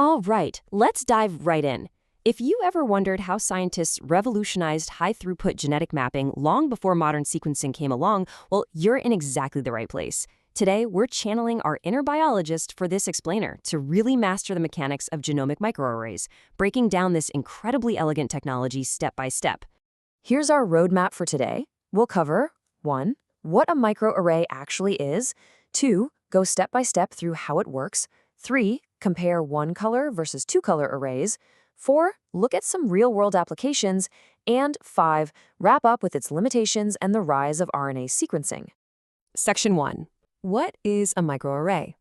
All right, let's dive right in. If you ever wondered how scientists revolutionized high-throughput genetic mapping long before modern sequencing came along, well, you're in exactly the right place. Today, we're channeling our inner biologist for this explainer to really master the mechanics of genomic microarrays, breaking down this incredibly elegant technology step by step. Here's our roadmap for today. We'll cover 1. What a microarray actually is. 2. Go step by step through how it works. 3. Compare one-color versus two-color arrays. 4. Look at some real-world applications. And 5. Wrap up with its limitations and the rise of RNA sequencing. Section 1. What is a microarray?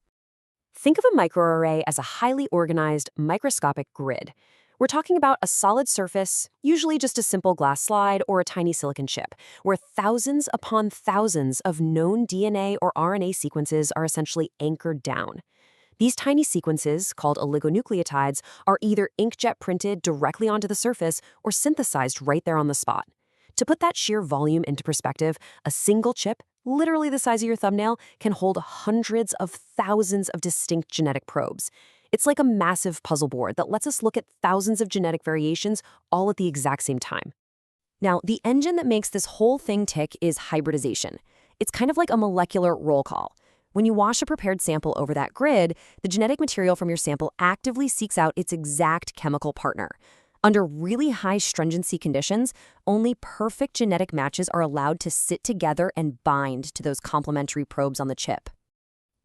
Think of a microarray as a highly organized, microscopic grid. We're talking about a solid surface, usually just a simple glass slide or a tiny silicon chip, where thousands upon thousands of known DNA or RNA sequences are essentially anchored down. These tiny sequences, called oligonucleotides, are either inkjet printed directly onto the surface or synthesized right there on the spot. To put that sheer volume into perspective, a single chip, literally the size of your thumbnail, can hold hundreds of thousands of distinct genetic probes. It's like a massive puzzle board that lets us look at thousands of genetic variations all at the exact same time. Now, the engine that makes this whole thing tick is hybridization. It's kind of like a molecular roll call. When you wash a prepared sample over that grid, the genetic material from your sample actively seeks out its exact chemical partner. Under really high stringency conditions, only perfect genetic matches are allowed to sit together and bind to those complementary probes on the chip.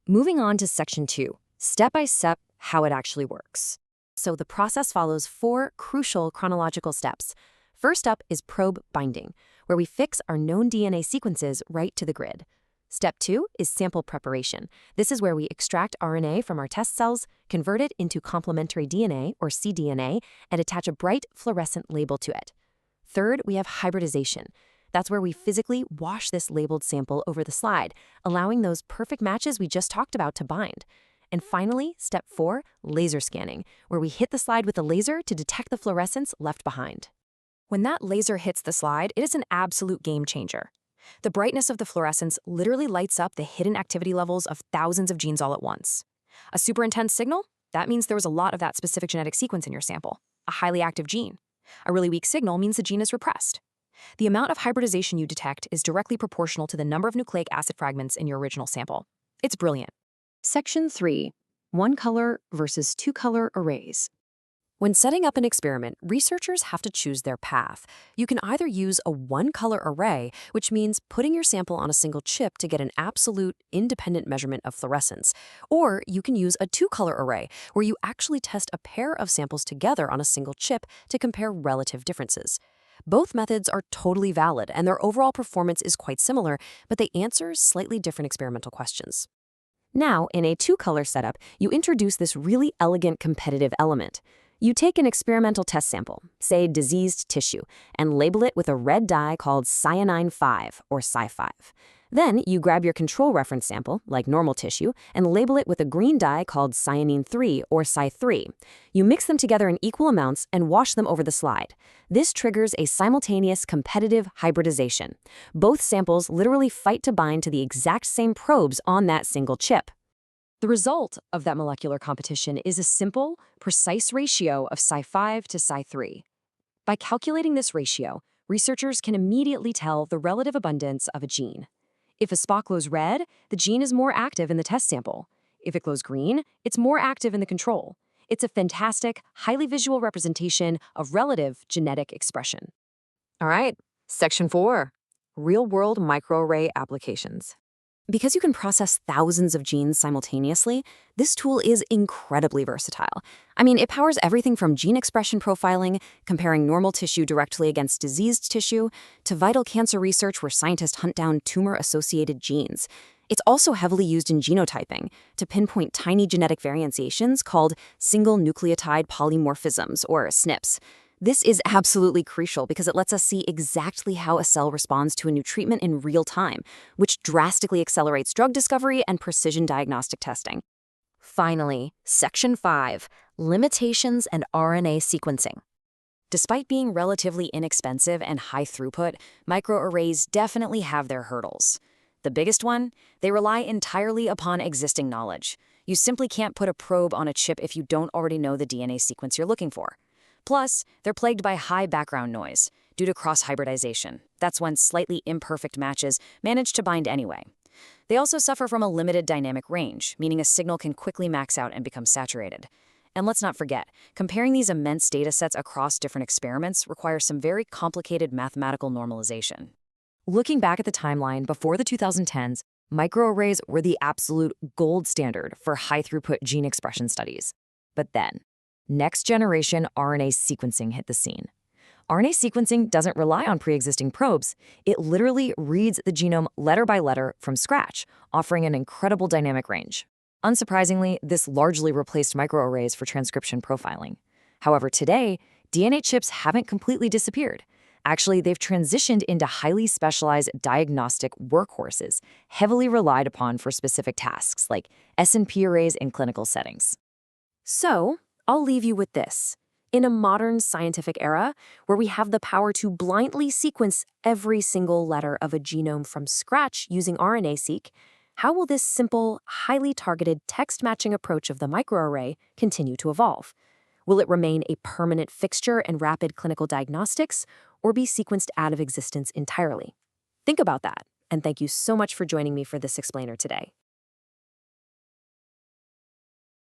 Moving on to Section 2, step by step, how it actually works. So the process follows 4 crucial chronological steps. First up is probe binding, where we fix our known DNA sequences right to the grid. Step 2 is sample preparation. This is where we extract RNA from our test cells, convert it into complementary DNA, or cDNA, and attach a bright fluorescent label to it. Third, we have hybridization. That's where we physically wash this labeled sample over the slide, allowing those perfect matches we just talked about to bind. And finally, step 4, laser scanning, where we hit the slide with a laser to detect the fluorescence left behind. When that laser hits the slide, it is an absolute game changer. The brightness of the fluorescence literally lights up the hidden activity levels of thousands of genes all at once. A super intense signal? That means there was a lot of that specific genetic sequence in your sample, a highly active gene. A really weak signal means the gene is repressed. The amount of hybridization you detect is directly proportional to the number of nucleic acid fragments in your original sample. It's brilliant. Section 3. One-color versus two-color arrays. When setting up an experiment, researchers have to choose their path. You can either use a one-color array, which means putting your sample on a single chip to get an absolute, independent measurement of fluorescence, or you can use a two-color array, where you actually test a pair of samples together on a single chip to compare relative differences. Both methods are totally valid, and their overall performance is quite similar, but they answer slightly different experimental questions. Now, in a two-color setup, you introduce this really elegant competitive element. You take an experimental test sample, say diseased tissue, and label it with a red dye called cyanine-5, or Cy5. Then you grab your control reference sample, like normal tissue, and label it with a green dye called cyanine-3, or Cy3. You mix them together in equal amounts and wash them over the slide. This triggers a simultaneous competitive hybridization. Both samples literally fight to bind to the exact same probes on that single chip. The result of that molecular competition is a simple, precise ratio of Cy5 to Cy3. By calculating this ratio, researchers can immediately tell the relative abundance of a gene. If a spot glows red, the gene is more active in the test sample. If it glows green, it's more active in the control. It's a fantastic, highly visual representation of relative genetic expression. All right, Section 4, real-world microarray applications. Because you can process thousands of genes simultaneously, this tool is incredibly versatile. I mean, it powers everything from gene expression profiling, comparing normal tissue directly against diseased tissue, to vital cancer research where scientists hunt down tumor-associated genes. It's also heavily used in genotyping to pinpoint tiny genetic variations called single nucleotide polymorphisms, or SNPs. This is absolutely crucial because it lets us see exactly how a cell responds to a new treatment in real time, which drastically accelerates drug discovery and precision diagnostic testing. Finally, Section 5, limitations and RNA sequencing. Despite being relatively inexpensive and high throughput, microarrays definitely have their hurdles. The biggest one, they rely entirely upon existing knowledge. You simply can't put a probe on a chip if you don't already know the DNA sequence you're looking for. Plus, they're plagued by high background noise due to cross-hybridization. That's when slightly imperfect matches manage to bind anyway. They also suffer from a limited dynamic range, meaning a signal can quickly max out and become saturated. And let's not forget, comparing these immense data sets across different experiments requires some very complicated mathematical normalization. Looking back at the timeline before the 2010s, microarrays were the absolute gold standard for high-throughput gene expression studies. But then, next-generation RNA sequencing hit the scene. RNA sequencing doesn't rely on pre-existing probes. It literally reads the genome letter by letter from scratch, offering an incredible dynamic range. Unsurprisingly, this largely replaced microarrays for transcription profiling. However, today, DNA chips haven't completely disappeared. Actually, they've transitioned into highly specialized diagnostic workhorses, heavily relied upon for specific tasks like S&P arrays in clinical settings. So, I'll leave you with this. In a modern scientific era, where we have the power to blindly sequence every single letter of a genome from scratch using RNA-seq, how will this simple, highly targeted text-matching approach of the microarray continue to evolve? Will it remain a permanent fixture in rapid clinical diagnostics, or be sequenced out of existence entirely? Think about that, and thank you so much for joining me for this explainer today.